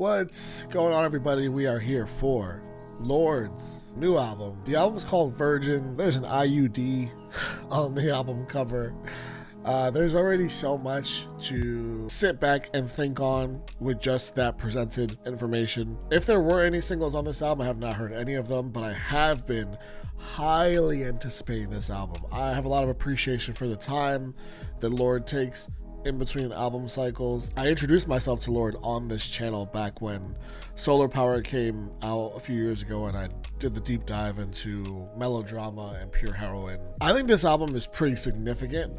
What's going on, everybody? We are here for LORDE's new album. The album is called Virgin. There's an IUD on the album cover. There's already so much to sit back and think on with just that presented information. If there were any singles on this album, I have not heard any of them, but I have been highly anticipating this album. I have a lot of appreciation for the time that LORDE takes in between album cycles. I introduced myself to LORDE on this channel back when Solar Power came out a few years ago, and I did the deep dive into Melodrama and Pure Heroine. I think this album is pretty significant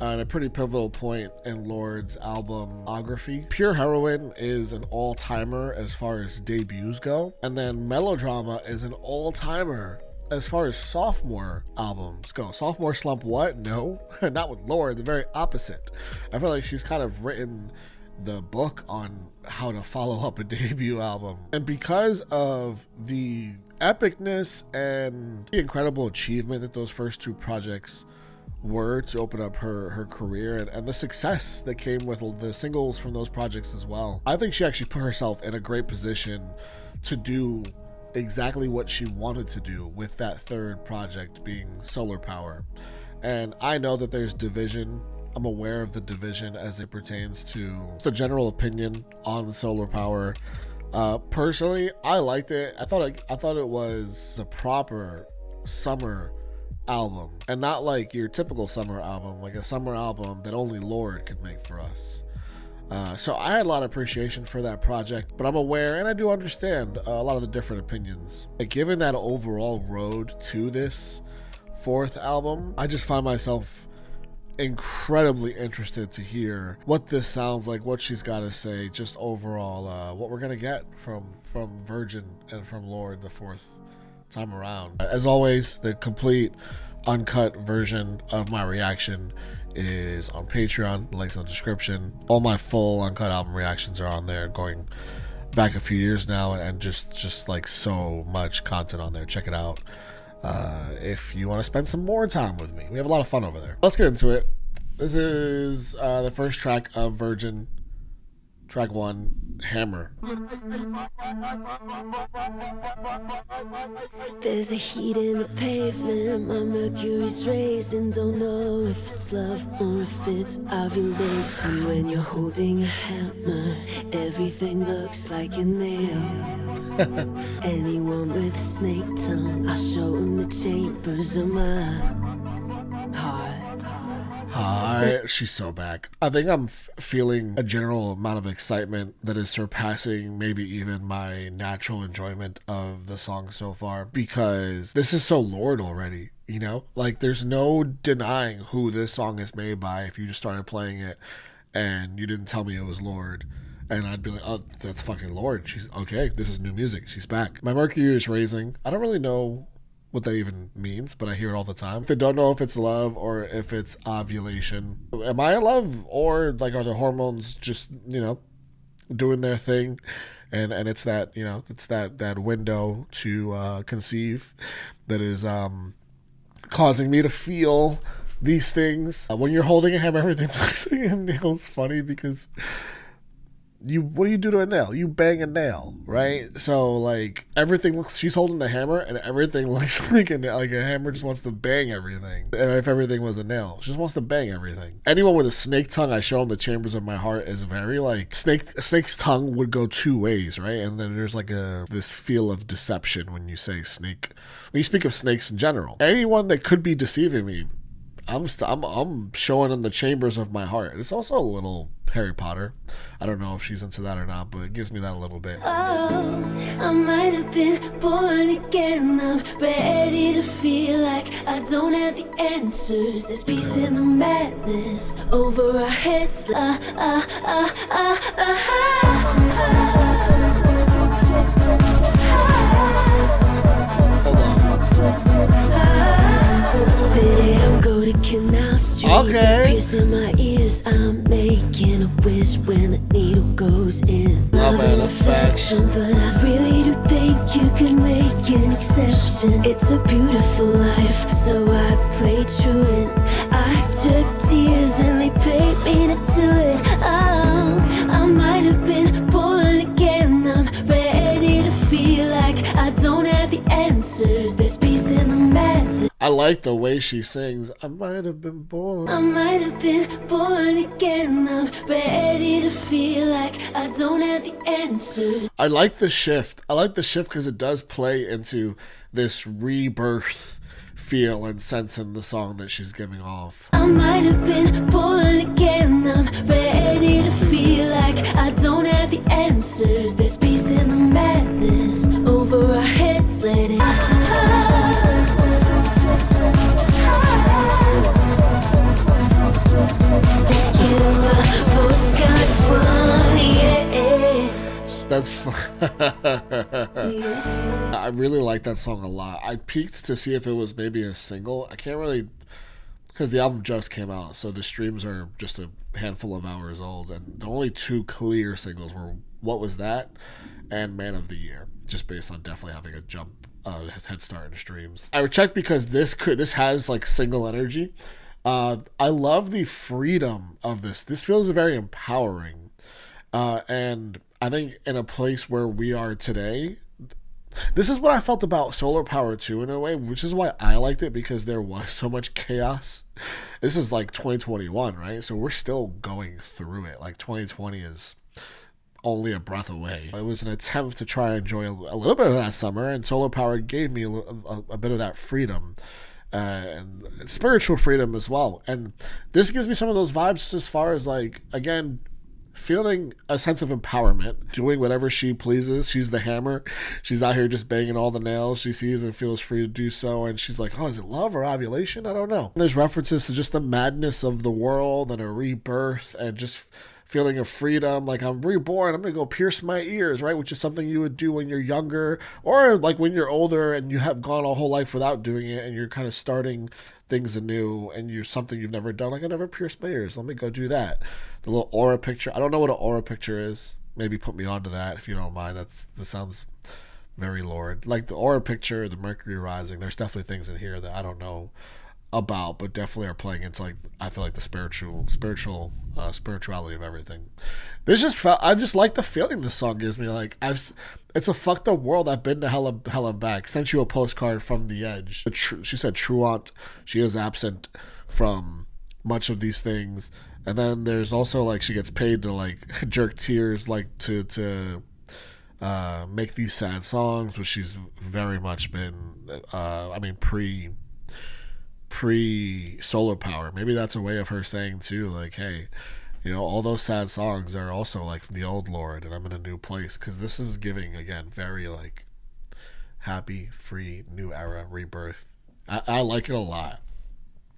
and a pretty pivotal point in LORDE's albumography. Pure Heroine is an all-timer as far as debuts go, and then Melodrama is an all-timer as far as sophomore albums go. Sophomore slump what? No, not with LORDE, the very opposite. I feel like she's kind of written the book on how to follow up a debut album. And because of the epicness and the incredible achievement that those first two projects were to open up her career, and the success that came with the singles from those projects as well, I think she actually put herself in a great position to do exactly what she wanted to do with that third project being Solar Power. And I know that there's division. I'm aware of the division as it pertains to the general opinion on Solar Power. Personally, I liked it. I thought it was a proper summer album, and not like your typical summer album, like a summer album that only LORDE could make for us. So I had a lot of appreciation for that project, but I'm aware and I do understand a lot of the different opinions. Given that overall road to this fourth album, I just find myself incredibly interested to hear what this sounds like, what she's got to say, just overall what we're gonna get from Virgin and from LORDE the fourth time around. As always, the complete uncut version of my reaction is on Patreon, links in the description. All my full uncut album reactions are on there, going back a few years now, and just like so much content on there. Check it out if you want to spend some more time with me. We have a lot of fun over there. Let's get into it. This is the first track of Virgin, track 1, Hammer. There's a heat in the pavement, my mercury's raising. Don't know if it's love or if it's ovulation. When you're holding a hammer, everything looks like a nail. Anyone with a snake tongue, I'll show him the chambers of my heart. Hi, she's so back. I think I'm feeling a general amount of excitement that is surpassing maybe even my natural enjoyment of the song so far, because this is so LORDE already, you know? Like, there's no denying who this song is made by if you just started playing it and you didn't tell me it was LORDE. And I'd be like, oh, that's fucking LORDE. She's okay. This is new music. She's back. My mercury is raising. I don't really know what that even means, but I hear it all the time. I don't know if it's love or if it's ovulation. Am I in love, or like are the hormones just, you know, doing their thing, and it's that, you know, it's that window to conceive that is causing me to feel these things. When you're holding a hammer, everything looks like a nail. It's funny because what do you do to a nail? You bang a nail, right? So like everything looks, she's holding the hammer and everything looks like a hammer just wants to bang everything. And if everything was a nail, she just wants to bang everything. Anyone with a snake tongue, I show them the chambers of my heart, is very like a snake's tongue would go two ways, right? And then there's like this feel of deception when you say snake. When you speak of snakes in general, anyone that could be deceiving me, I'm showing them the chambers of my heart. It's also a little Harry Potter. I don't know if she's into that or not, but it gives me that a little bit. Oh, I might have been born again. I'm ready to feel like I don't have the answers. There's peace in the madness over our heads. Today I'll go to Canal Street. Okay. Piercing my ears, I'm making a wish when the needle goes in. Love and affection, but I really do think you can make an exception. It's a beautiful life, so I played truant. I took tears and they paid me to do it. Oh, I might have been born again. I like the way she sings. I might have been born. I might have been born again. I'm ready to feel like I don't have the answers. I like the shift. I like the shift because it does play into this rebirth feel and sense in the song that she's giving off. I might have been born again. I'm ready to feel like I don't have the answers. There's peace in the madness over our heads. Let it That's fun. I really like that song a lot. I peeked to see if it was maybe a single. I can't really, because the album just came out, so the streams are just a handful of hours old, and the only two clear singles were What Was That and Man of the Year, just based on definitely having a head start in streams. I would check because this has like single energy. I love the freedom of this. This feels very empowering, and I think in a place where we are today, this is what I felt about Solar Power 2 in a way, which is why I liked it, because there was so much chaos. This is like 2021, right? So we're still going through it. Like 2020 is only a breath away. It was an attempt to try and enjoy a little bit of that summer, and Solar Power gave me a bit of that freedom. And spiritual freedom as well. And this gives me some of those vibes as far as like, again, feeling a sense of empowerment, doing whatever she pleases. She's the hammer. She's out here just banging all the nails she sees and feels free to do so. And she's like, oh, is it love or ovulation? I don't know. And there's references to just the madness of the world and a rebirth and just feeling of freedom, like I'm reborn, I'm gonna go pierce my ears, right? Which is something you would do when you're younger, or like when you're older and you have gone a whole life without doing it, and you're kind of starting things anew, and you're something you've never done. Like, I never pierced my ears, let me go do that. The little aura picture, I don't know what an aura picture is. Maybe put me onto that if you don't mind. That sounds very Lorde. Like the aura picture, the Mercury rising. There's definitely things in here that I don't know about, but definitely are playing into, like, I feel like the spirituality of everything. This just felt, I just like the feeling this song gives me. Like, it's a fucked up world. I've been to hell and back. Sent you a postcard from the edge. She said truant. She is absent from much of these things. And then there's also like she gets paid to like jerk tears, like to make these sad songs, which she's very much been. I mean, pre Solar Power. Maybe that's a way of her saying too, like, hey, you know, all those sad songs are also like the old Lorde, and I'm in a new place. Because this is giving, again, very like happy, free, new era, rebirth. I like it a lot.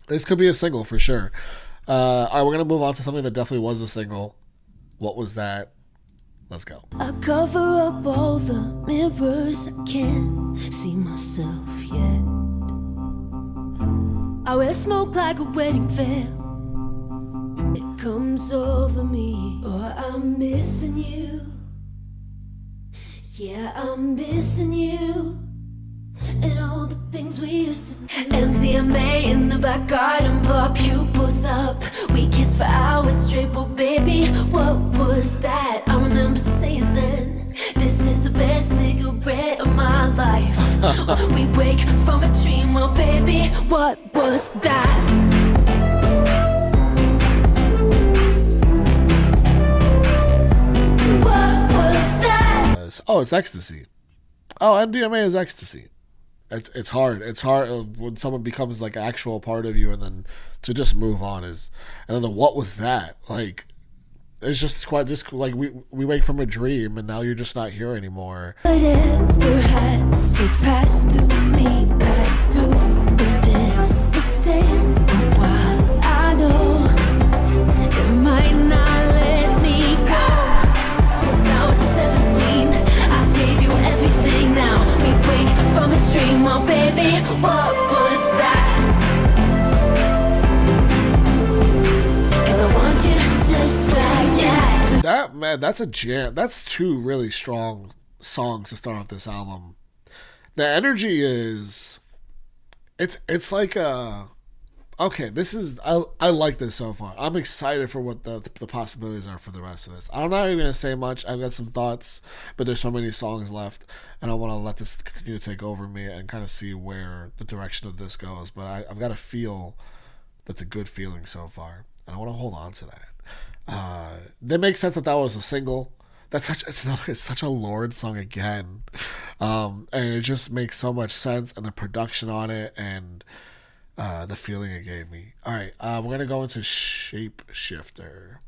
This could be a single for sure. All right, we're gonna move on to something that definitely was a single. What Was That? Let's go. I cover up all the mirrors, I can't see myself yet. I wear smoke like a wedding veil. It comes over me, or I'm missing you. Yeah, I'm missing you. And all the things we used to do. MDMA in the back garden, blow our pupils up. We kissed for hours straight, but baby, what was that? I remember saying then, this is the best cigarette of my life. We wake from a dream, well baby, what was that? What was that? Oh, it's ecstasy. Oh, MDMA is ecstasy. It's hard. It's hard when someone becomes like an actual part of you, and then to just move on is. And then the what was that? Like, it's just quite just like we wake from a dream, and now you're just not here anymore. Whatever has to pass through me, pass through. But this is staying a while. I know it might not let me go. Since I was 17, I gave you everything. Now we wake from a dream, oh baby, what was that? 'Cause I want you just like that. That, man, that's a jam. That's two really strong songs to start off this album. The energy is, it's like a Okay, this is I like this so far. I'm excited for what the possibilities are for the rest of this. I'm not even gonna say much. I've got some thoughts, but there's so many songs left, and I want to let this continue to take over me and kind of see where the direction of this goes. But I've got a feel that's a good feeling so far, and I want to hold on to that. That makes sense that was a single. It's such a Lorde song again, and it just makes so much sense, and the production on it and the feeling it gave me. All right, we're gonna go into Shapeshifter,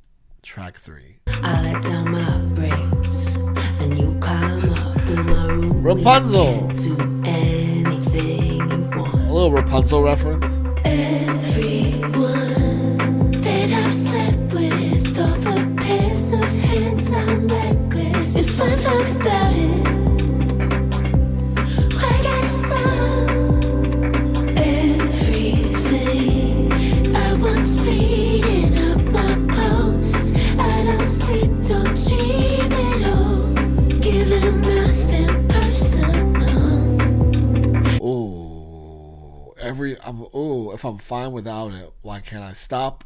track 3. I let down my brakes and you climb up in my room. Rapunzel. We can do anything you want. A little Rapunzel reference. Everyone that I've slept with, all the pairs of hands I'm reckless. It's fine without it. Why gotta stop? Everything I want speeding up my pulse. I don't sleep, don't dream at all. Giving nothing personal. If I'm fine without it, why can't I stop?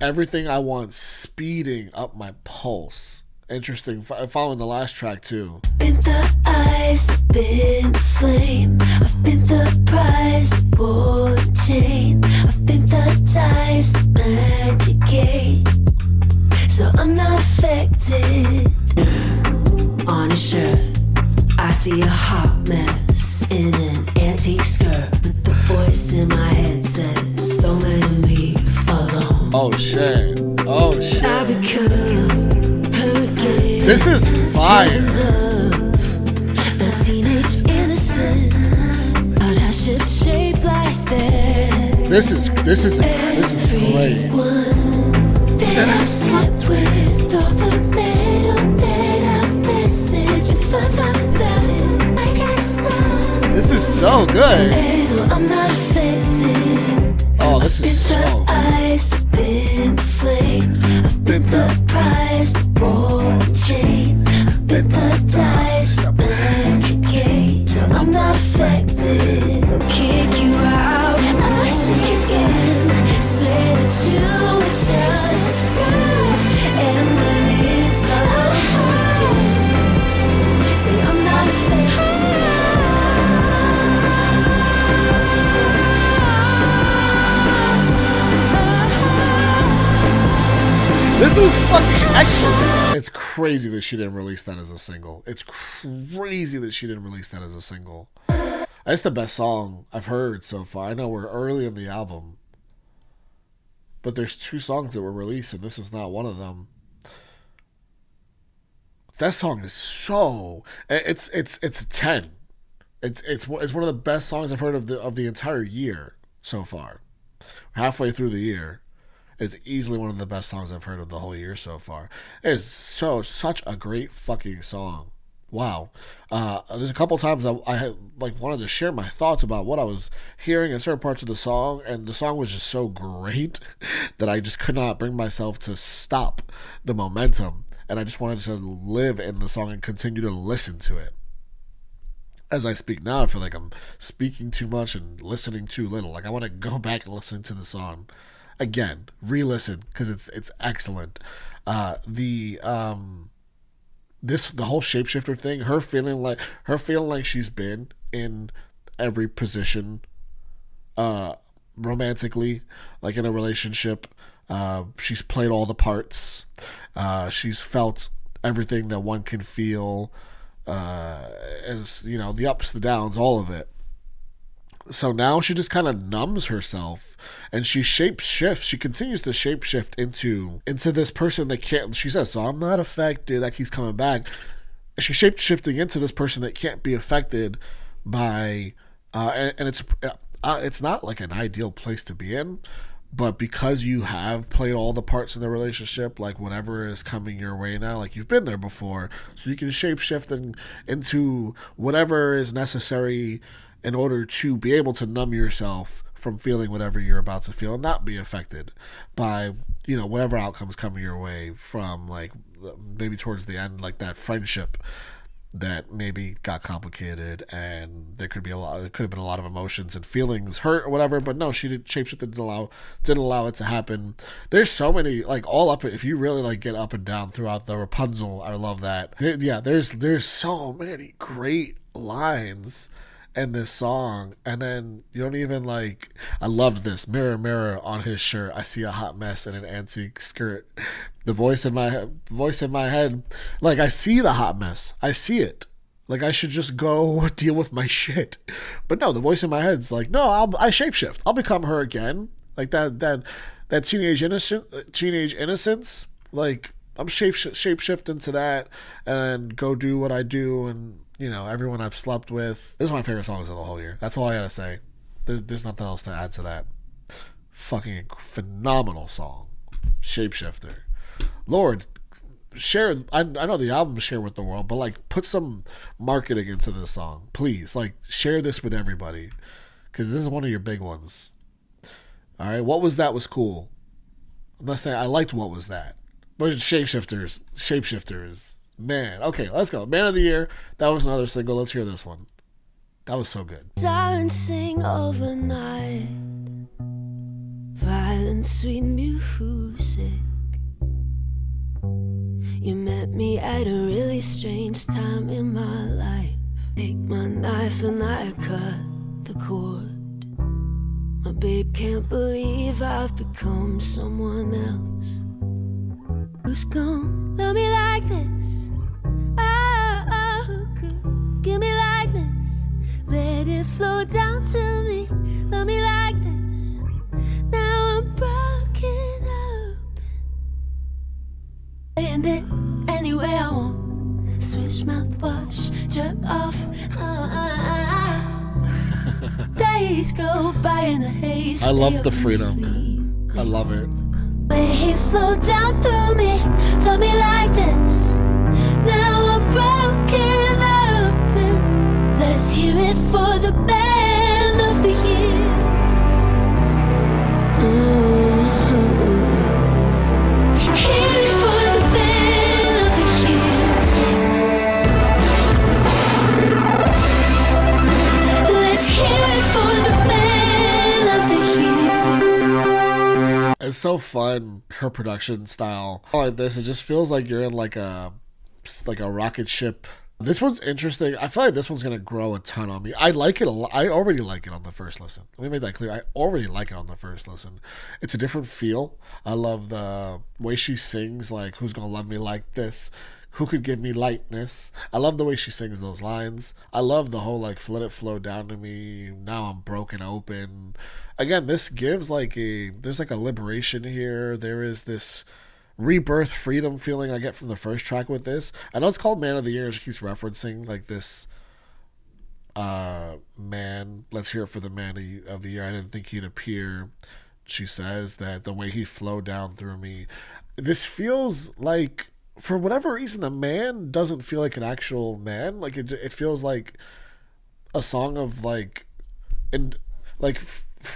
Everything I want speeding up my pulse. Interesting. Following the last track too. Been the ice, I've been the flame. I've been the prize, the ball and chain. I've been the dice, the magic game. So I'm not affected. On a shirt, I see a hot mess in an antique skirt. But the voice in my head says, don't let him leave alone. Oh shit. I become hurricane. This is fire. A teenage innocence. How'd I shift shape like that? This is great. Everyone that I've slept with, all the metal that I've messaged. If I'm fine without it, I gotta stop. This is so good. So I'm not affected. Oh, this is so I've been the ice, I've been the flame. I've been the prize, the ball and chain. I've been the dice, the magic game. So I'm not affected. Kick you out, push you again. Swear that you would change the times. And when it's all over, say I'm not affected. This is fucking excellent. It's crazy that she didn't release that as a single. It's crazy that she didn't release that as a single. That's the best song I've heard so far. I know we're early in the album, but there's 2 songs that were released, and this is not one of them. That song is so it's a 10. It's one of the best songs I've heard of the entire year so far. We're halfway through the year. It's easily one of the best songs I've heard of the whole year so far. It is such a great fucking song. Wow. There's a couple times I had, wanted to share my thoughts about what I was hearing in certain parts of the song, and the song was just so great that I just could not bring myself to stop the momentum, and I just wanted to live in the song and continue to listen to it. As I speak now, I feel like I'm speaking too much and listening too little. I want to go back and listen to the song again, re-listen, because it's excellent. The whole shapeshifter thing, her feeling like she's been in every position, romantically, like in a relationship. She's played all the parts. She's felt everything that one can feel, as the ups, the downs, all of it. So now she just kind of numbs herself, and she shapeshifts. She continues to shapeshift into this person that can't. She says, "So I'm not affected." That keeps coming back. She's shapeshifting into this person that can't be affected by, and it's not like an ideal place to be in, but because you have played all the parts in the relationship, like whatever is coming your way now, like you've been there before, so you can shapeshift into whatever is necessary in order to be able to numb yourself from feeling whatever you're about to feel and not be affected by, whatever outcomes coming your way from, like, maybe towards the end, like that friendship. that maybe got complicated, and there could have been a lot of emotions and feelings hurt or whatever, but no, she did shapeshift didn't allow it to happen. There's so many, like, all up, if you really like get up and down throughout the Rapunzel, I love that. Yeah, there's so many great lines in this song, and then you don't even like, I loved this, mirror mirror on his shirt, I see a hot mess in an antique skirt. The voice in my head, like, I see the hot mess, I see it, like I should just go deal with my shit. But no, the voice in my head's like, no, I shapeshift, I'll become her again. Like that teenage innocence, like I'm shapeshift into that and go do what I do, and everyone I've slept with. This is my favorite songs of the whole year. That's all I gotta say. There's nothing else to add to that. Fucking phenomenal song. Shapeshifter. Lorde, share. I know the album share with the world, but like put some marketing into this song, please. Like share this with everybody, because this is one of your big ones. All right, What Was That was cool. I'm not saying I liked What Was That, but shapeshifters. Man, okay, let's go. Man of the Year. That was another single. Let's hear this one. That was so good. Sirens sing overnight, violent sweet music. You met me at a really strange time in my life. Take my knife and I cut the cord. My babe can't believe I've become someone else. Who's gonna love me like this? Oh, who could give me like this? Let it flow down to me. Love me like this. Now I'm broken open. And it anywhere I want. Swish mouthwash, jerk off. Days go by in a haze. I love the freedom. I love it. Let it flow down through me. Love me like this. Now I'm broken open. Let's hear it for the man of the year. Hear it for the man of the year. Let's hear it for the man of the year. It's so fun, her production style. Like this, it just feels like you're in like a rocket ship. This one's interesting. I feel like this one's gonna grow a ton on me. I like it a lot. I already like it on the first listen. Let me make that clear. I already like it on the first listen. It's a different feel. I love the way she sings, like, who's gonna love me like this? Who could give me lightness? I love the way she sings those lines. I love the whole, like, let it flow down to me. Now I'm broken open. Again, this gives there's like a liberation here. There is this rebirth freedom feeling I get from the first track with this. I know it's called Man of the Year. She keeps referencing like this man. Let's hear it for the man of the year. I didn't think he'd appear. She says that the way he flowed down through me. This feels like, for whatever reason, the man doesn't feel like an actual man. Like it feels like a song of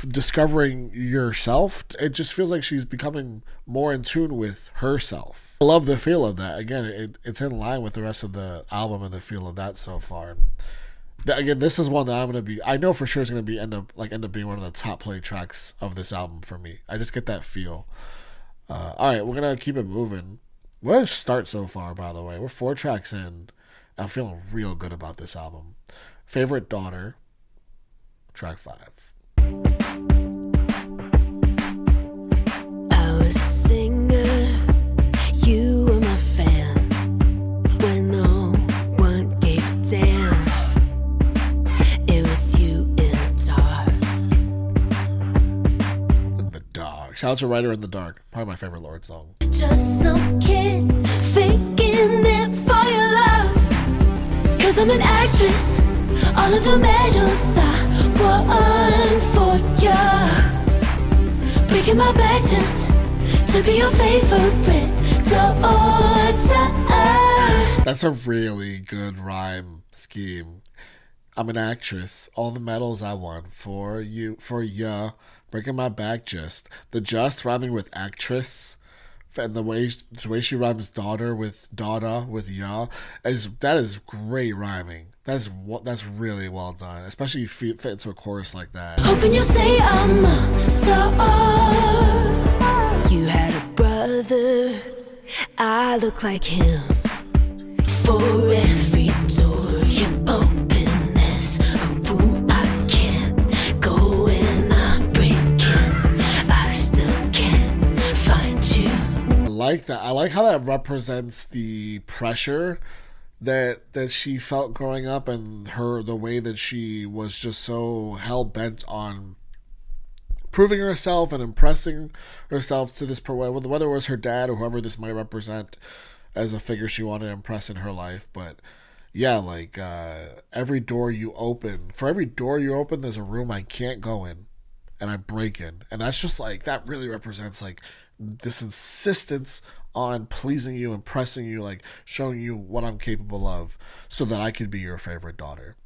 discovering yourself. It just feels like she's becoming more in tune with herself. I love the feel of that. Again, it's in line with the rest of the album and the feel of that so far. Again, this is one that I know for sure is going to end up being one of the top play tracks of this album for me. I just get that feel. All right, we're going to keep it moving. What a start so far, by the way. We're 4 tracks in. I'm feeling real good about this album. Favorite Daughter, track 5. I was a singer, you were my fan. When no one gave a damn, it was you in the dark. In the Dark. Shout out to Writer in the Dark. Probably my favorite Lorde song. Just some kid faking it for your love. Cause I'm an actress, all of the medals I won for ya. Breaking my back just to be your favorite daughter. That's a really good rhyme scheme. I'm an actress. All the medals I won for you, for ya. Breaking my back just. The just rhyming with actress And the way she rhymes daughter with dada with ya that is great rhyming. That's really well done, especially if you fit into a chorus like that. Hoping you'll say I'm a star. You had a brother, I look like him. For every door you open, there's a room I can't go in. I'm breaking, I still can't find you. I like that. I like how that represents the pressure that she felt growing up, and the way that she was just so hell-bent on proving herself and impressing herself to this whether it was her dad or whoever this might represent as a figure she wanted to impress in her life. But yeah, like every door you open, there's a room I can't go in and I break in. And that's just like, that really represents like this insistence on pleasing you, impressing you, like showing you what I'm capable of so that I could be your favorite daughter.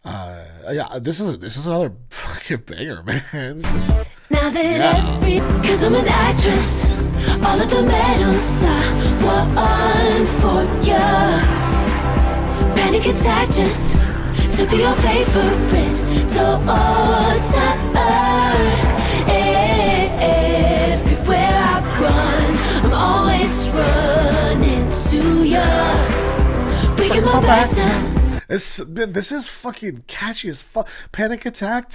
Yeah, this is another fucking banger, man. Now that cause I'm an actress, all of the medals I won for ya. Panic attack just to be your favorite daughter. Everywhere I run, I'm always running to ya. Breaking my back down. This is fucking catchy as fuck. Panic attack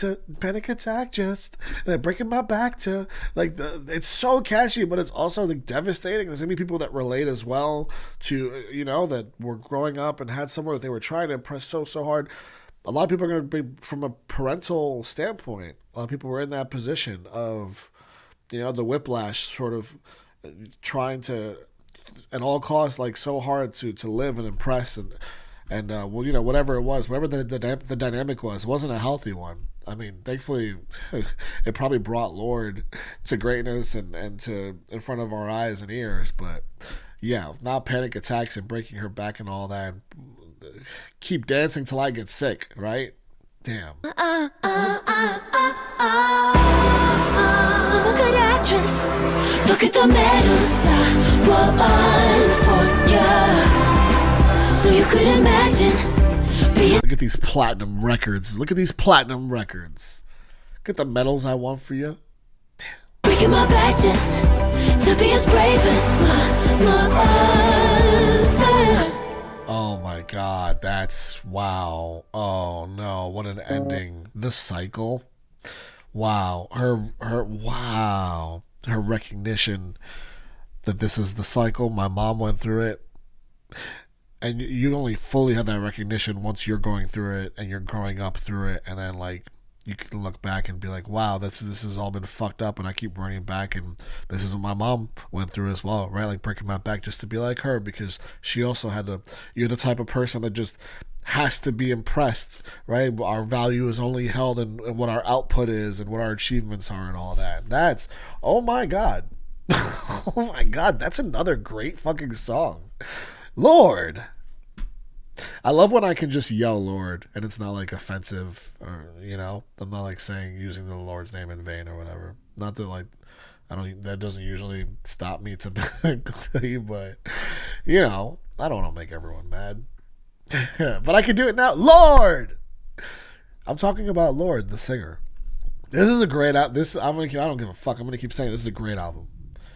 just breaking my back to like it's so catchy, but it's also like devastating. There's gonna be people that relate as well to, you know, that were growing up and had somewhere that they were trying to impress so hard. A lot of people are gonna be from a parental standpoint. A lot of people were in that position of, you know, the whiplash, sort of trying to at all costs, like so hard to live and impress and well, you know, whatever it was, whatever the dynamic was, it wasn't a healthy one. I mean, thankfully, it probably brought LORDE to greatness and to in front of our eyes and ears. But yeah, not panic attacks and breaking her back and all that. Keep dancing till I get sick, right? Damn. I'm a good actress. Look at the medals I won for ya. So you could imagine being. Look at these platinum records. Look at the medals I want for you. Damn. Breaking my back just to be as brave as my mother. Oh my god, that's wow. Oh no, what an ending. The cycle. Wow. Her recognition that this is the cycle. My mom went through it. And you only fully have that recognition once you're going through it and you're growing up through it, and then like you can look back and be like, wow, this has all been fucked up, and I keep running back, and this is what my mom went through as well, right? Like breaking my back just to be like her, because she also had to. You're the type of person that just has to be impressed, right? Our value is only held in what our output is and what our achievements are and all that. That's, oh my god. Oh my god, that's another great fucking song. LORDE. I love when I can just yell LORDE and it's not like offensive, or, you know, I'm not like using the Lord's name in vain or whatever. Not that like that doesn't usually stop me typically, but you know, I don't want to make everyone mad. But I can do it now. LORDE. I'm talking about LORDE, the singer. This is a great album. I don't give a fuck. I'm gonna keep saying this is a great album.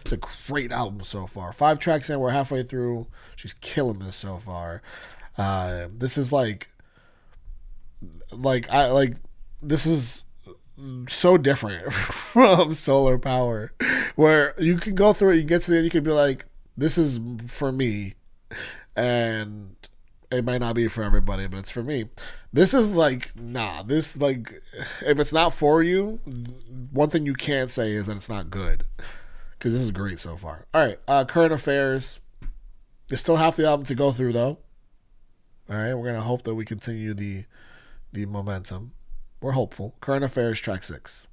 It's a great album so far. 5 tracks in, we're halfway through. She's killing this so far. This is this is so different from Solar Power, where you can go through it, you get to the end, you can be like, this is for me, and it might not be for everybody, but it's for me. This is like, nah, this like, if it's not for you, one thing you can't say is that it's not good, because this is great so far. All right, Current Affairs. There's still half the album to go through, though. All right, we're going to hope that we continue the momentum. We're hopeful. Current Affairs, track 6.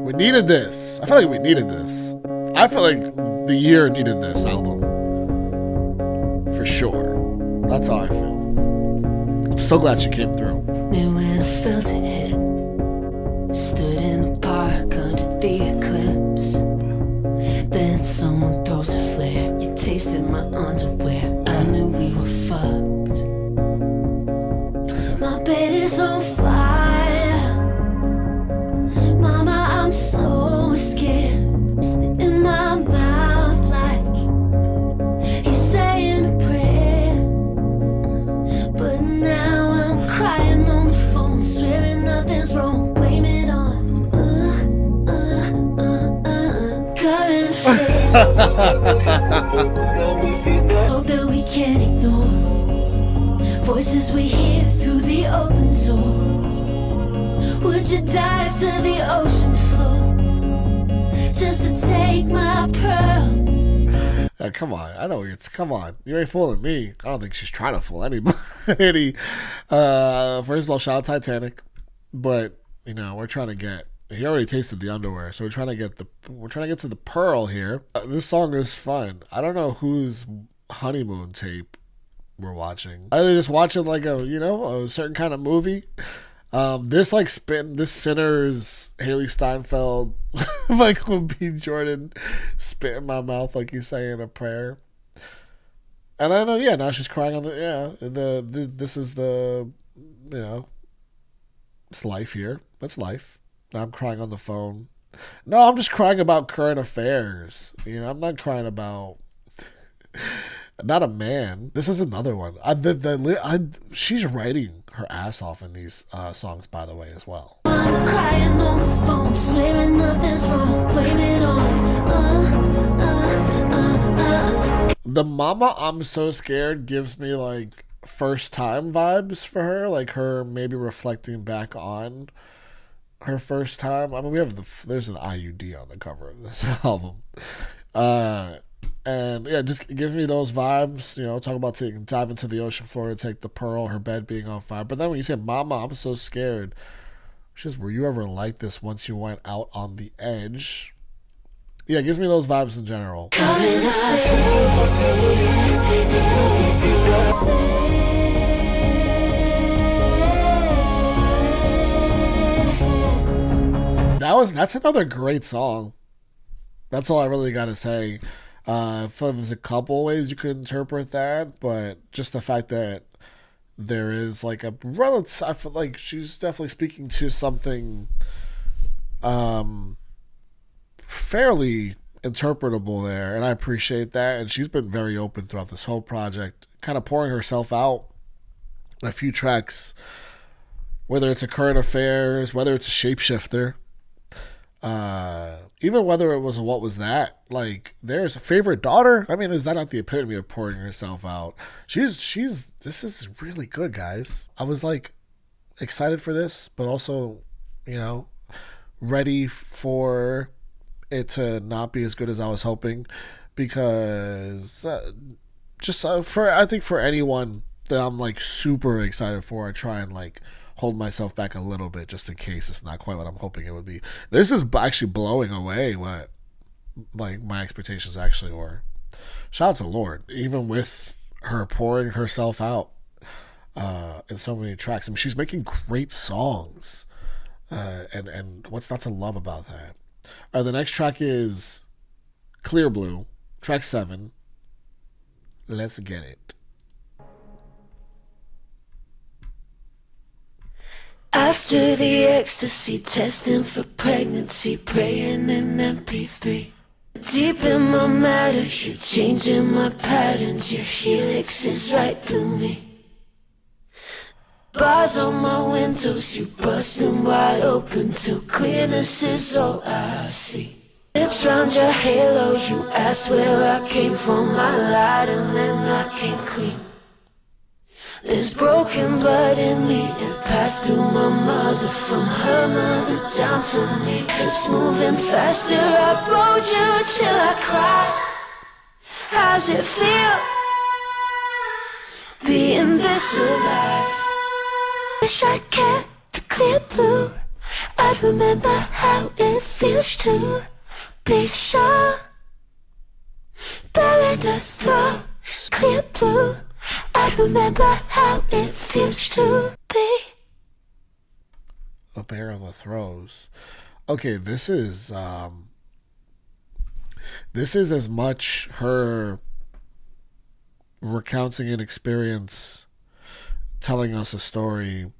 We needed this. I feel like we needed this. I feel like the year needed this album. For sure. That's how I feel. I'm so glad she came through. Knew when I felt it hit. Stood in the park under the eclipse. underwear. I knew we were fucked. My bed is on fire. Mama, I'm so scared. Spit in my mouth like he's saying a prayer. But now I'm crying on the phone, swearing nothing's wrong. Blame it on current affairs. Hope that we can't ignore voices we hear through the open door. Would you dive to the ocean floor just to take my pearl? Come on, I know come on. You ain't fooling me. I don't think she's trying to fool anybody. First of all, shout out Titanic, but you know we're trying to get. He already tasted the underwear, so we're trying to get to the pearl here. This song is fun. I don't know whose honeymoon tape we're watching. Are they just watching like a certain kind of movie? This Sinners, Haley Steinfeld, Michael B. Jordan spit in my mouth like he's saying a prayer. And then now she's crying on this is it's life here. That's life. Now I'm crying on the phone. No, I'm just crying about current affairs. I'm not crying about not a man. This is another one. She's writing her ass off in these songs, by the way, as well. I'm crying on the phone, swearing nothing's wrong. Blame it on. The Mama I'm So Scared gives me like first time vibes for her, like her maybe reflecting back on her first time. I mean, there's an IUD on the cover of this album. And yeah, just it gives me those vibes, talk about dive into the ocean floor to take the pearl, her bed being on fire. But then when you say, Mama, I'm so scared, she says, were you ever like this once you went out on the edge? Yeah, it gives me those vibes in general. That's another great song. That's all I really got to say. I feel like there's a couple ways you could interpret that, but just the fact that there is like a relative, I feel like she's definitely speaking to something fairly interpretable there, and I appreciate that. And she's been very open throughout this whole project, kind of pouring herself out in a few tracks, whether it's a current affairs, whether it's a shapeshifter. Even whether it was What Was That, like there's a favorite daughter. I mean, is that not the epitome of pouring herself out? This is really good, guys. I was like excited for this, but also, ready for it to not be as good as I was hoping, because I think for anyone that I'm like super excited for, I try and like hold myself back a little bit just in case it's not quite what I'm hoping it would be. This is actually blowing away what like my expectations actually were. Shout out to LORDE, even with her pouring herself out in so many tracks. I mean, she's making great songs, and what's not to love about that? The next track is Clear Blue, track 7. Let's get it. After the ecstasy, testing for pregnancy, praying in MP3. Deep in my matter, you're changing my patterns. Your helix is right through me. Bars on my windows, you busting wide open till clearness is all I see. Lips round your halo, you asked where I came from. I lied and then I came clean. There's broken blood in me. It passed through my mother, from her mother down to me. Hips moving faster, I rode you till I cried. How's it feel being this alive? Wish I kept the clear blue. I'd remember how it feels to be so buried the throes. Clear blue, I remember how it feels to be a bear on the throws. Okay, this is as much her recounting an experience, telling us a story,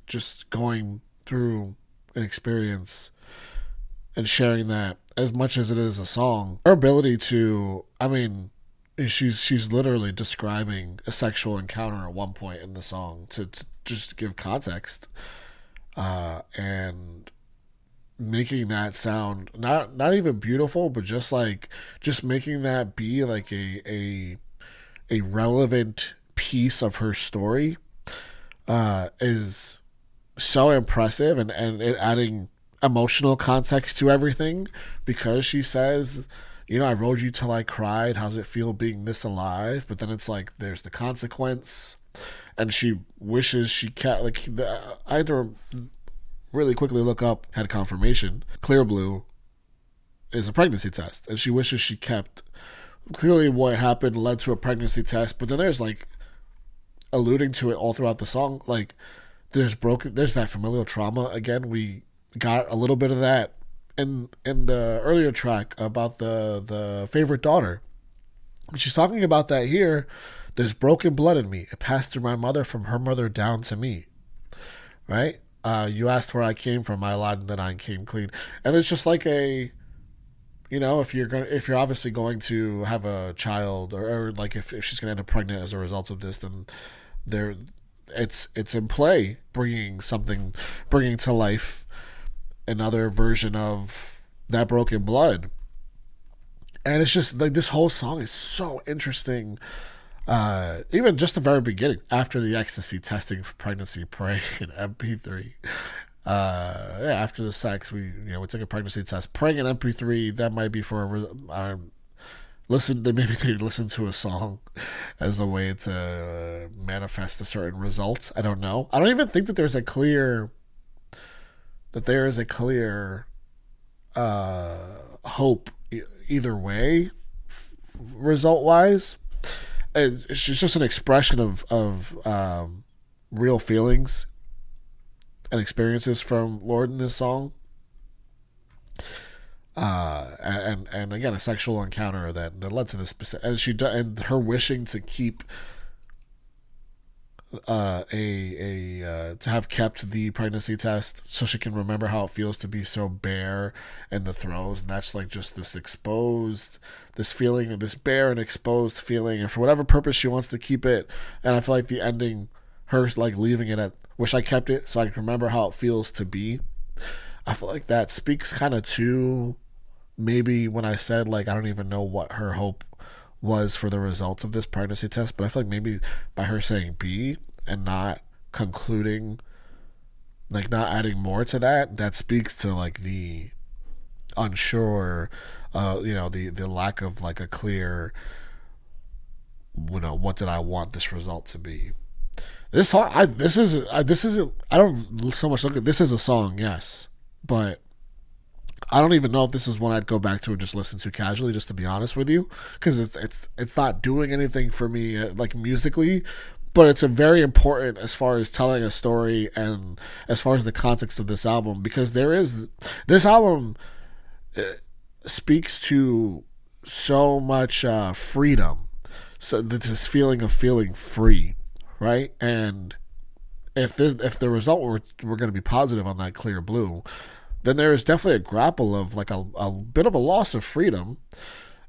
just going through an experience and sharing that as much as it is a song. Her ability to, I mean, she's literally describing a sexual encounter at one point in the song to just give context, and making that sound not even beautiful, but just making that be like a relevant piece of her story, is so impressive, and it adding emotional context to everything, because she says, I rode you till I cried. How's it feel being this alive? But then it's like there's the consequence, and she wishes she can't. I had to really quickly look up, had confirmation. Clear Blue is a pregnancy test, and she wishes she kept. Clearly, what happened led to a pregnancy test, but then there's alluding to it all throughout the song. There's that familial trauma again. We got a little bit of that in the earlier track about the favorite daughter. She's talking about that here. There's broken blood in me. It passed through my mother, from her mother down to me. Right? You asked where I came from. I lied, and then I came clean. And it's just like a, if you're obviously going to have a child, or if she's gonna end up pregnant as a result of this, then it's in play bringing to life another version of that broken blood. And it's just this whole song is so interesting. Even just the very beginning, after the ecstasy, testing for pregnancy, praying in MP3. After the sex, we took a pregnancy test, praying in MP3. That might be for maybe they listen to a song as a way to manifest a certain result. I don't know. I don't even think that there is a clear hope either way, result wise. It's just an expression of real feelings and experiences from LORDE in this song, and again, a sexual encounter that led to this, and her wishing to keep to have kept the pregnancy test so she can remember how it feels to be so bare in the throes. And that's just this feeling of this bare and exposed feeling, and for whatever purpose she wants to keep it. And I feel like the ending, her leaving it at, wish I kept it so I can remember how it feels to be. I feel like that speaks kind of to maybe when I said I don't even know what her hope was for the results of this pregnancy test, but I feel like maybe by her saying B and not concluding, not adding more to that speaks to the unsure, the lack of a clear, what did I want this result to be. This song, this isn't, I don't so much look at this as a song, yes, but I don't even know if this is one I'd go back to and just listen to casually, just to be honest with you, because it's not doing anything for me musically, but it's a very important as far as telling a story and as far as the context of this album, because this album speaks to so much freedom, so this feeling of feeling free, right? And if the result were going to be positive on that Clear Blue, then there is definitely a grapple of a bit of a loss of freedom,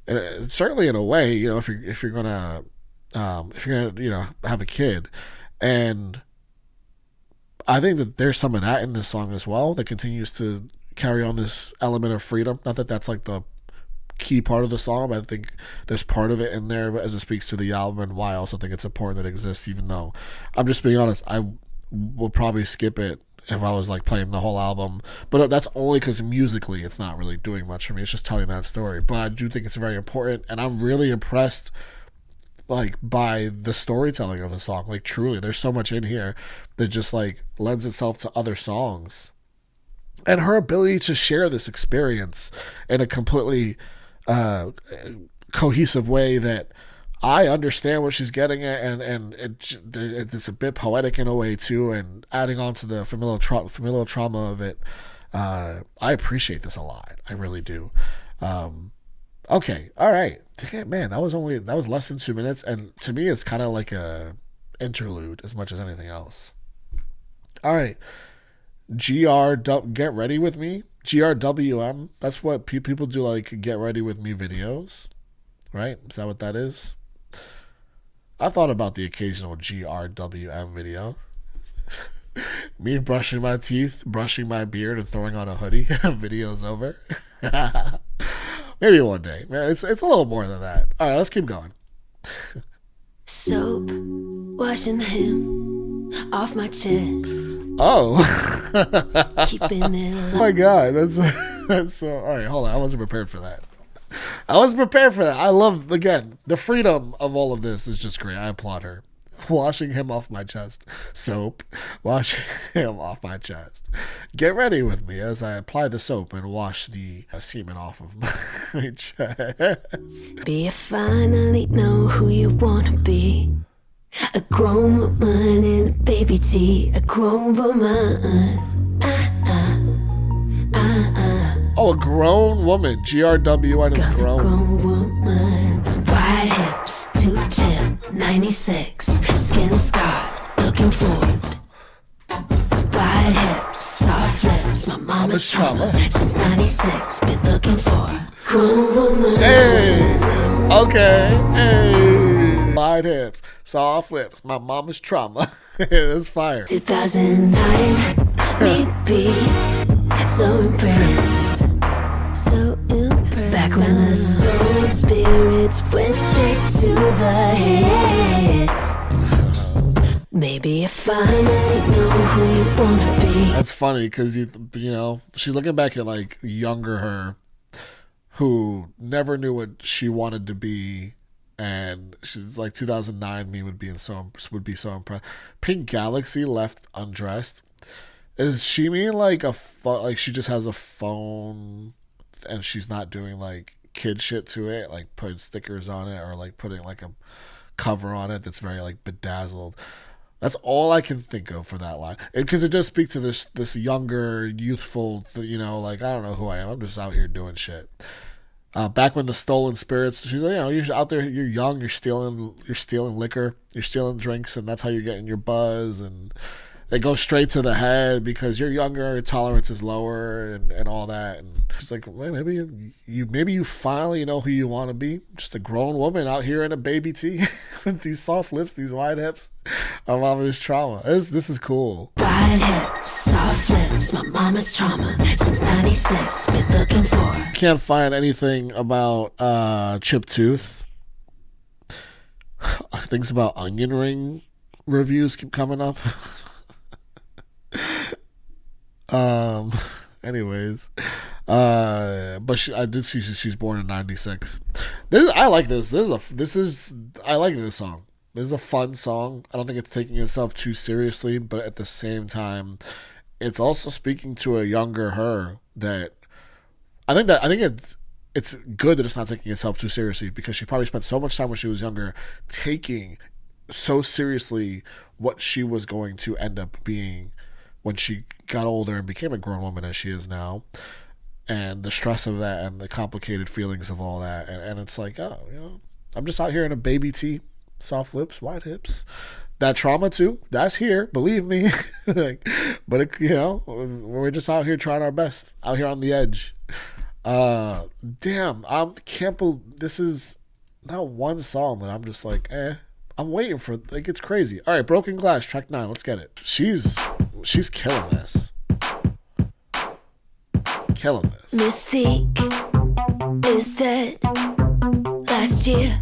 and certainly in a way, if you're gonna have a kid, and I think that there's some of that in this song as well that continues to carry on this element of freedom. Not that that's the key part of the song, but I think there's part of it in there as it speaks to the album, and why I also think it's important that it exists, even though I'm just being honest, I will probably skip it if I was playing the whole album, but that's only because musically it's not really doing much for me. It's just telling that story, but I do think it's very important, and I'm really impressed by the storytelling of the song. Truly, there's so much in here that just lends itself to other songs, and her ability to share this experience in a completely cohesive way that I understand what she's getting at, and it's a bit poetic in a way too, and adding on to the familial trauma of it. I appreciate this a lot. I really do. Okay, all right. Damn, man, that was less than 2 minutes, and to me, it's kind of like a interlude as much as anything else. All right, get ready with me. GRWM. That's what people do, like get ready with me videos, right? Is that what that is? I thought about the occasional GRWM video. Me brushing my teeth, brushing my beard, and throwing on a hoodie. Video's over. Maybe one day. It's a little more than that. All right, let's keep going. Soap, washing him off my chest. Oh. Keeping it alive. Oh my God, that's so. All right, hold on. I wasn't prepared for that. I love, again, the freedom of all of this is just great. I applaud her. Washing him off my chest. Soap. Washing him off my chest. Get ready with me as I apply the soap and wash the semen off of my chest. Be you finally know who you wanna be. A grown woman in a baby tee. A grown woman. Oh, a grown woman. GRWN is Girl's a grown. grown woman. Wide hips, tooth chip, 96. Skin scarred, looking forward. Wide hips, soft lips, my mama's trauma. Since 96, been looking for a grown woman. Hey, okay, hey. Wide hips, soft lips, my mama's trauma. That's fire. 2009, me to be so impressed. So impressed. Back when the stolen spirits went straight to the head. Maybe you finally know who you wanna be. That's funny because you know she's looking back at like younger her, who never knew what she wanted to be, and she's like 2009 me would be so impressed. Pink Galaxy left undressed. Is she mean like like she just has a phone and she's not doing like kid shit to it, like putting stickers on it or like putting like a cover on it that's very like bedazzled? That's all I can think of for that line, because it just speaks to this younger, youthful, you know, like I don't know who I am. I'm just out here doing shit. Back when the stolen spirits, she's like, you know, you're out there, you're young, you're stealing liquor, you're stealing drinks, and that's how you're getting your buzz, and they go straight to the head because you're younger, your tolerance is lower, and all that. And she's like, well, maybe you finally know who you want to be. Just a grown woman out here in a baby tee with these soft lips, these wide hips. My mama's trauma. This is cool. Wide hips, soft lips, my mama's trauma. Since 96, been looking for. Can't find anything about Chip Tooth. Things about onion ring reviews keep coming up. Anyways, but I did see she's born in 96. I like this. I like this song. This is a fun song. I don't think it's taking itself too seriously, but at the same time, it's also speaking to a younger her that I think it's good that it's not taking itself too seriously, because she probably spent so much time when she was younger taking so seriously what she was going to end up being when she got older and became a grown woman as she is now, and the stress of that and the complicated feelings of all that, and it's like, oh, you know, I'm just out here in a baby tee, soft lips, wide hips. That trauma too, that's here, believe me. Like, but it, you know, we're just out here trying our best, out here on the edge. Damn, I can't believe this is not one song that I'm just like, I'm waiting for, like, it's crazy. All right, Broken Glass, track 9, let's get it. She's killing this. Killing this. Mystique is dead. Last year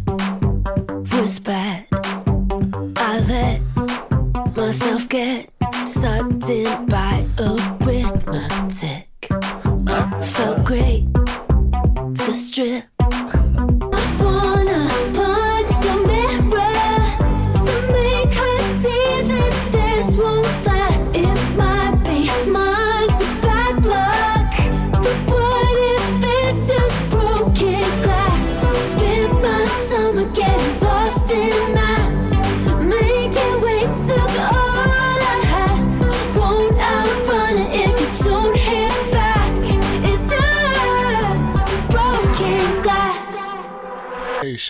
was bad. I let myself get sucked in by arithmetic. Felt great to strip. I wanna punch the mirror to make her see that this won't last. It might be months of bad luck, but what if it's just broken glass? Spent my summer getting lost in math, making way took all I had. Won't outrun it if you don't hit back. It's just broken glass.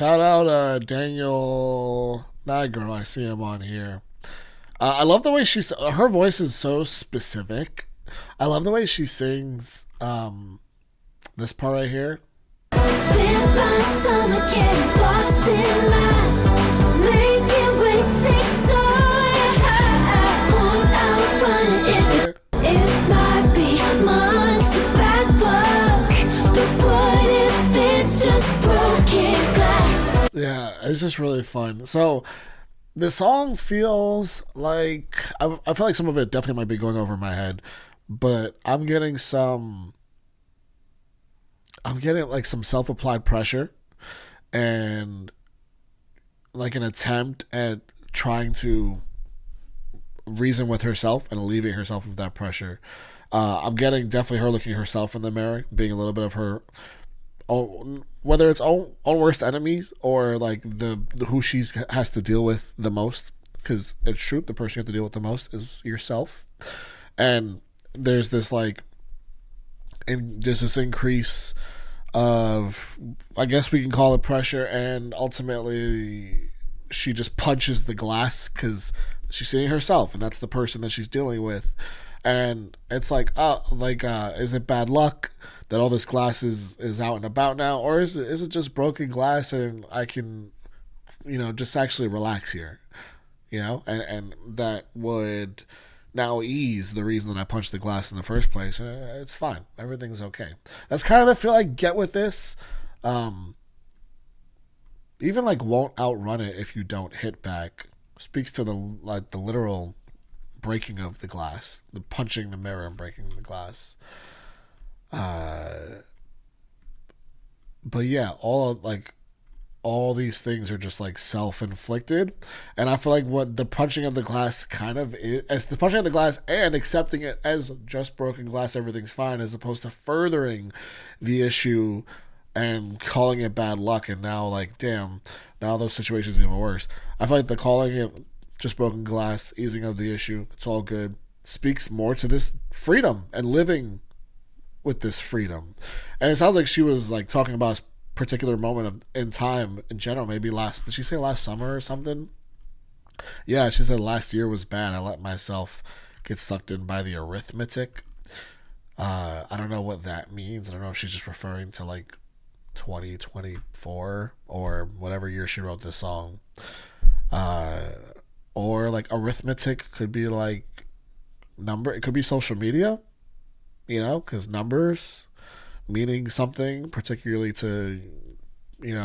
shout out Daniel Nigro. I see him on here. I love the way her voice is so specific. I love the way she sings this part right here. Spend my summer getting lost in life, making way takes it might be months of bad luck, but what if it's just broken glass? Yeah, it's just really fun. So the song feels like I feel like some of it definitely might be going over my head, but I'm getting like some self-applied pressure and like an attempt at trying to reason with herself and alleviate herself of that pressure. I'm getting definitely her looking at herself in the mirror, being a little bit of her own, whether it's own worst enemies or like the who she has to deal with the most, because it's true, the person you have to deal with the most is yourself. And there's this increase of, I guess we can call it pressure, and ultimately she just punches the glass because she's seeing herself, and that's the person that she's dealing with. And it's like, is it bad luck that all this glass is out and about now, or is it just broken glass and I can, just actually relax here, and that would now ease the reason that I punched the glass in the first place. It's fine, everything's okay. That's kind of the feel I get with this. Even like won't outrun it if you don't hit back speaks to the literal breaking of the glass, the punching the mirror and breaking the glass. But yeah, all these things are just like self-inflicted, and I feel like what the punching of the glass kind of is, as the punching of the glass and accepting it as just broken glass, everything's fine, as opposed to furthering the issue and calling it bad luck, and now like, damn, now those situations are even worse. I feel like the calling it just broken glass, easing of the issue, it's all good, speaks more to this freedom and living with this freedom. And it sounds like she was like talking about a particular moment in time in general, maybe did she say last summer or something? Yeah, she said last year was bad. I let myself get sucked in by the arithmetic. I don't know what that means. I don't know if she's just referring to like 2024 or whatever year she wrote this song. Or like arithmetic could be like number. It could be social media, because numbers meaning something, particularly to,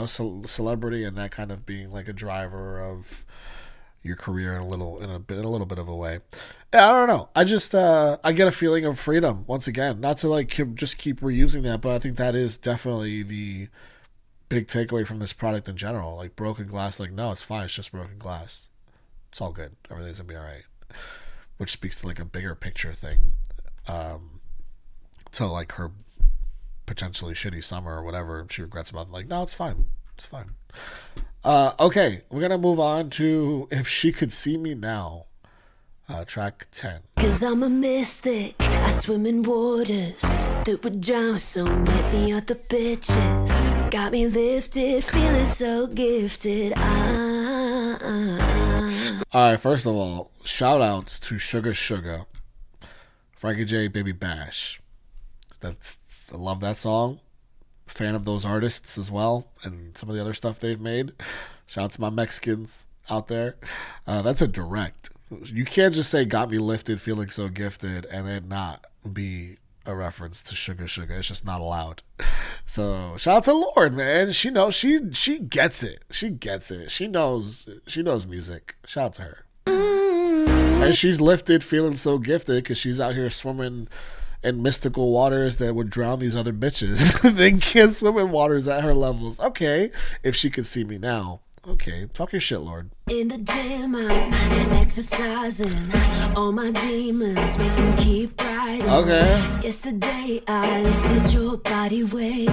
celebrity, and that kind of being like a driver of your career in a little bit of a way. Yeah, I don't know. I just I get a feeling of freedom once again. Not to like just keep reusing that, but I think that is definitely the big takeaway from this product in general. Like broken glass, like no, it's fine. It's just broken glass. It's all good. Everything's gonna be all right. Which speaks to like a bigger picture thing. To like her potentially shitty summer or whatever she regrets about. Like, no, it's fine. It's fine. Okay, we're gonna move on to If She Could See Me Now, track 10. 'Cause I'm a mystic, I swim in waters that would drown so many other bitches. Got me lifted, feeling so gifted. Alright, first of all, shout out to Sugar Sugar, Frankie J, Baby Bash. I love that song. Fan of those artists as well, and some of the other stuff they've made. Shout out to my Mexicans out there. That's a direct. You can't just say "got me lifted, feeling so gifted" and then not be a reference to Sugar Sugar. It's just not allowed. So shout out to LORDE, man. She knows. She gets it. She gets it. She knows music. Shout out to her. And she's lifted, feeling so gifted because she's out here swimming in mystical waters that would drown these other bitches. They can't swim in waters at her levels. Okay, If She Could See Me Now. Okay, talk your shit, LORDE. In the gym, I'm exercising. All my demons make them keep riding. Okay. Yesterday, I lifted your body weight.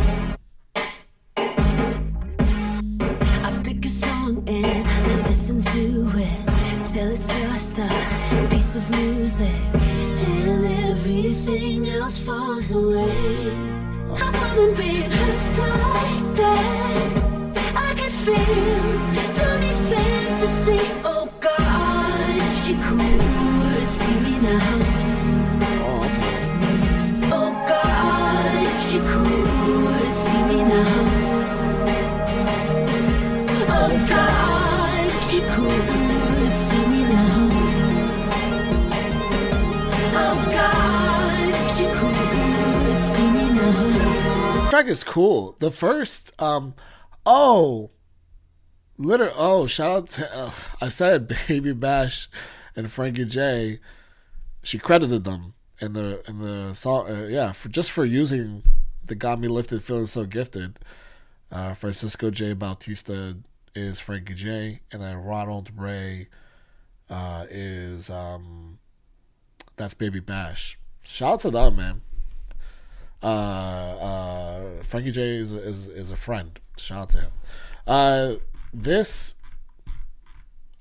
I pick a song and listen to it till it's just a piece of music, and everything else falls away. I wanna be hooked like that. I can feel me. Oh God, if she could see me now. Oh God, if she could see me now. Oh God, if she could see me now. Oh God, if she could see me now. The track is cool. The first, shout out to, I said Baby Bash and Frankie J. She credited them in the song, for using the Got Me Lifted Feeling So Gifted. Francisco J. Bautista is Frankie J, and then Ronald Ray is that's Baby Bash. Shout out to them, man. Frankie J is a friend. Shout out to him.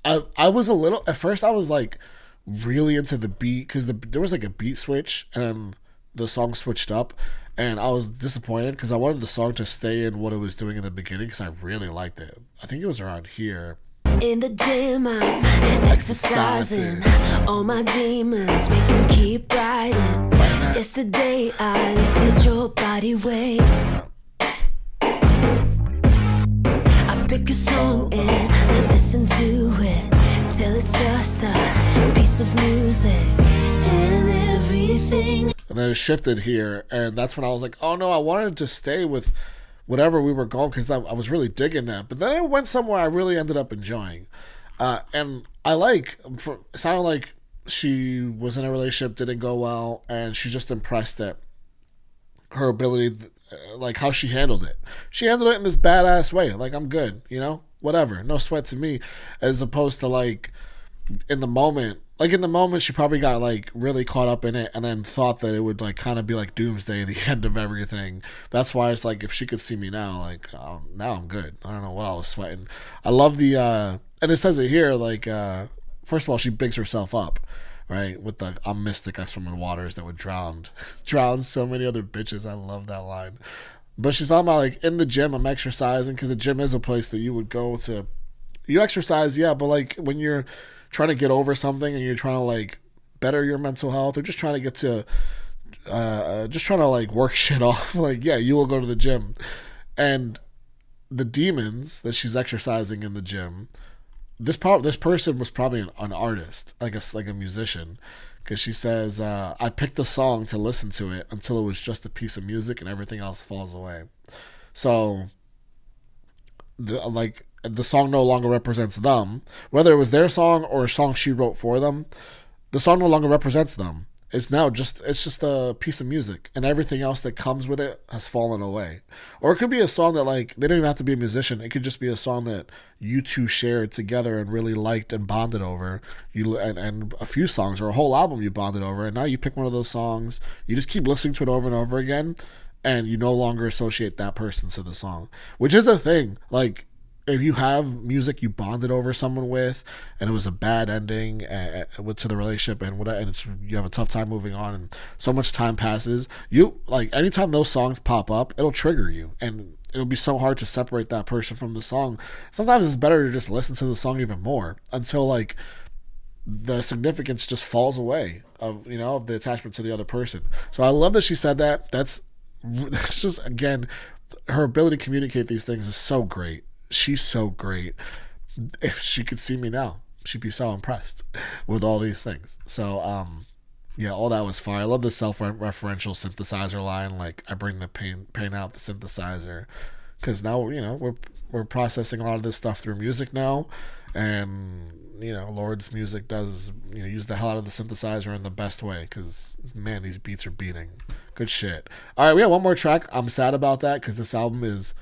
I was a little, at first I was like really into the beat because there was like a beat switch and the song switched up, and I was disappointed because I wanted the song to stay in what it was doing in the beginning because I really liked it. I think it was around here. In the gym I'm exercising. All my demons make them keep riding. Yesterday I lifted your body weight. I pick a song and listen to it till it's just a piece of music and everything. And then it shifted here, and that's when I was like, oh no, I wanted to stay with whatever we were going because I was really digging that. But then it went somewhere I really ended up enjoying. And I it sounded like she was in a relationship, didn't go well, and she's just impressed at her ability, like how she handled it. She handled it in this badass way. Like, I'm good, whatever. No sweat to me. As opposed to like in the moment she probably got like really caught up in it and then thought that it would like kind of be like doomsday, the end of everything. That's why it's like, if she could see me now, like now I'm good. I don't know what I was sweating. I love the and it says it here, like first of all, she bigs herself up, right, with the I'm mystic, I swim in waters that would drown so many other bitches. I love that line. But she's talking about like in the gym I'm exercising, because the gym is a place that you would go to, you exercise, yeah, but like when you're trying to get over something and you're trying to like better your mental health, or just trying to get to just trying to like work shit off, like, yeah, you will go to the gym. And the demons that she's exercising in the gym, this person was probably an artist, like a musician, because she says, I picked the song to listen to it until it was just a piece of music and everything else falls away. So the song no longer represents them, whether it was their song or a song she wrote for them. The song no longer represents them. It's just a piece of music, and everything else that comes with it has fallen away. Or it could be a song that, like, they don't even have to be a musician. It could just be a song that you two shared together and really liked and bonded over. And a few songs, or a whole album you bonded over, and now you pick one of those songs, you just keep listening to it over and over again, and you no longer associate that person to the song, which is a thing. Like, if you have music you bonded over someone with, and it was a bad ending to the relationship, and you have a tough time moving on, and so much time passes, you like, anytime those songs pop up, it'll trigger you, and it'll be so hard to separate that person from the song. Sometimes it's better to just listen to the song even more until like the significance just falls away of the attachment to the other person. So I love that she said that. That's just, again, her ability to communicate these things is so great. She's so great. If she could see me now, she'd be so impressed with all these things. So yeah, all that was fire. I love the self-referential synthesizer line, like, I bring the pain out the synthesizer, because now we're processing a lot of this stuff through music now, and Lorde's music does use the hell out of the synthesizer in the best way, because man, these beats are beating. Good shit. All right, we have one more track. I'm sad about that, because this album is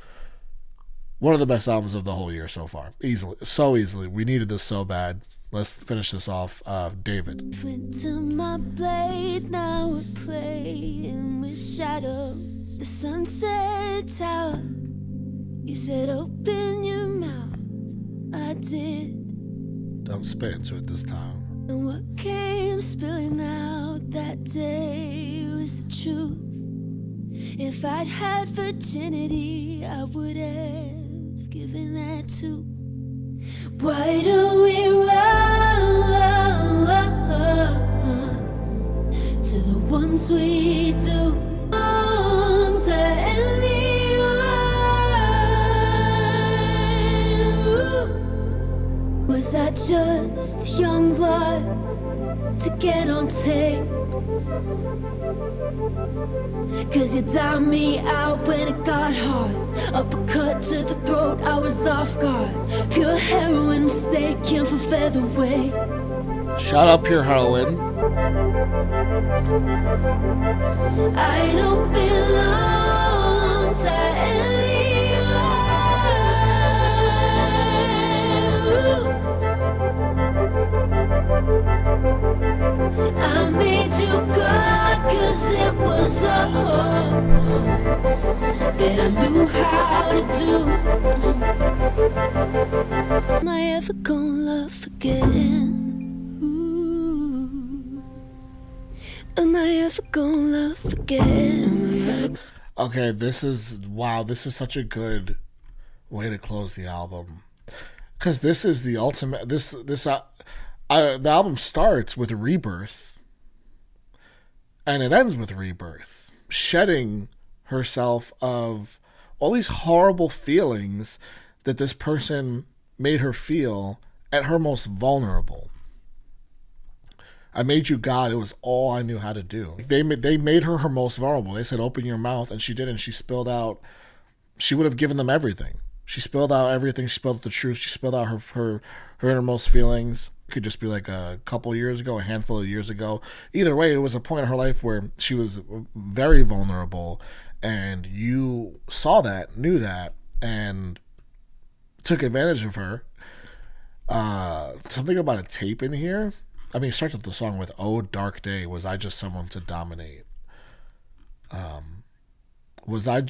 one of the best albums of the whole year so far. Easily. We needed this so bad. Let's finish this off. David. Flint to my blade, now we're playing with shadows. The sunset tower, you said open your mouth. I did. Don't spit into it this time. And what came spilling out that day was the truth. If I'd had virginity, I would have given that too. Why do we run to the ones we do wrong to anyone? Was I just young blood to get on tape? 'Cause you dialed me out when it got hard. Uppercut to the throat, I was off guard. Pure heroin mistaken for featherweight. Shout out Pure Heroin. I don't belong to anyone. I made you God 'cause it was a hope that I knew how to do. Am I ever gonna love again? Ooh. Am I ever gonna love again? Okay, this is such a good way to close the album. Because this is the ultimate, the album starts with rebirth and it ends with rebirth, shedding herself of all these horrible feelings that this person made her feel at her most vulnerable. I made you God. It was all I knew how to do. They made her most vulnerable. They said, open your mouth. And she did. And she spilled out. She would have given them everything. She spilled out everything. She spilled out the truth. She spilled out her innermost feelings. It could just be like a couple years ago, a handful of years ago. Either way, it was a point in her life where she was very vulnerable. And you saw that, knew that, and took advantage of her. Something about a tape in here. I mean, it starts with the song with "Oh Dark Day, was I just someone to dominate?" Was I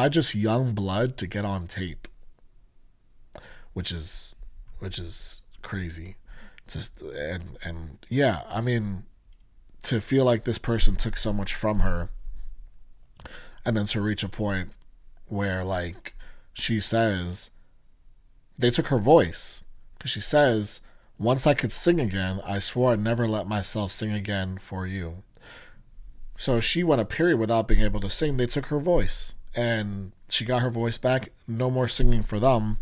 just young blood to get on tape? Which is crazy. Just and yeah, I mean, to feel like this person took so much from her, and then to reach a point where, like, she says they took her voice, because she says, once I could sing again, I swore I'd never let myself sing again for you. So she went a period without being able to sing. They took her voice, and she got her voice back. No more singing for them.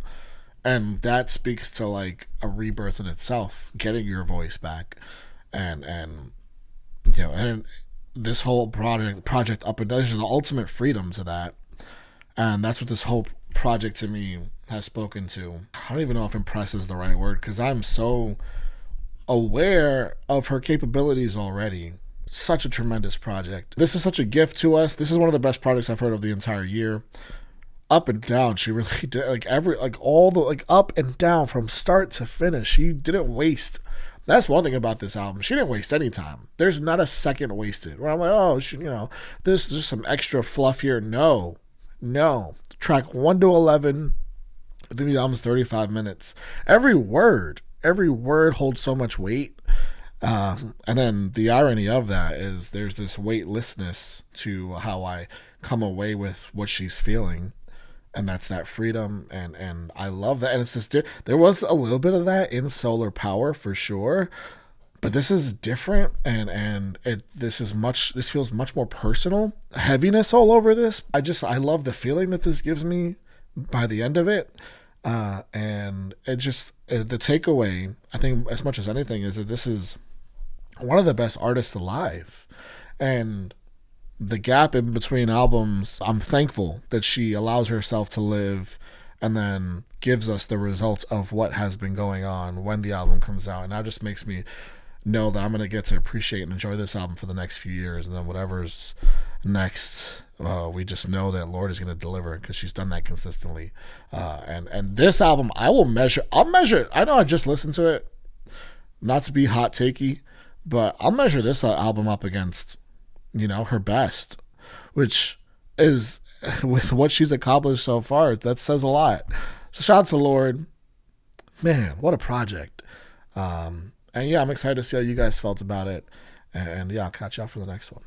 And that speaks to, like, a rebirth in itself, getting your voice back. And you know, and this whole project up and down, there's the ultimate freedom to that. And that's what this whole project to me has spoken to. I don't even know if impress is the right word, because I'm so aware of her capabilities already. Such a tremendous project. This is such a gift to us. This is one of the best projects I've heard of the entire year. Up and down, she really did, all the up and down from start to finish. She didn't waste. That's one thing about this album. She didn't waste any time. There's not a second wasted where I'm like, oh, there's just some extra fluff here. No. Track 1 to 11. I think the album's 35 minutes. Every word holds so much weight. And then the irony of that is there's this weightlessness to how I come away with what she's feeling. And that's that freedom, and I love that. And it's just, there was a little bit of that in Solar Power for sure, but this is different, and this feels much more personal. Heaviness all over this. I love the feeling that this gives me by the end of it, and it just the takeaway, I think, as much as anything, is that this is one of the best artists alive, and the gap in between albums, I'm thankful that she allows herself to live and then gives us the results of what has been going on when the album comes out. And that just makes me know that I'm going to get to appreciate and enjoy this album for the next few years. And then whatever's next, we just know that Lorde is going to deliver, because she's done that consistently. And this album, I'll measure it. I know I just listened to it, not to be hot takey, but I'll measure this album up against, her best, which is, with what she's accomplished so far, that says a lot. So shout out to Lorde. Man, what a project. And yeah, I'm excited to see how you guys felt about it. And yeah, I'll catch y'all for the next one.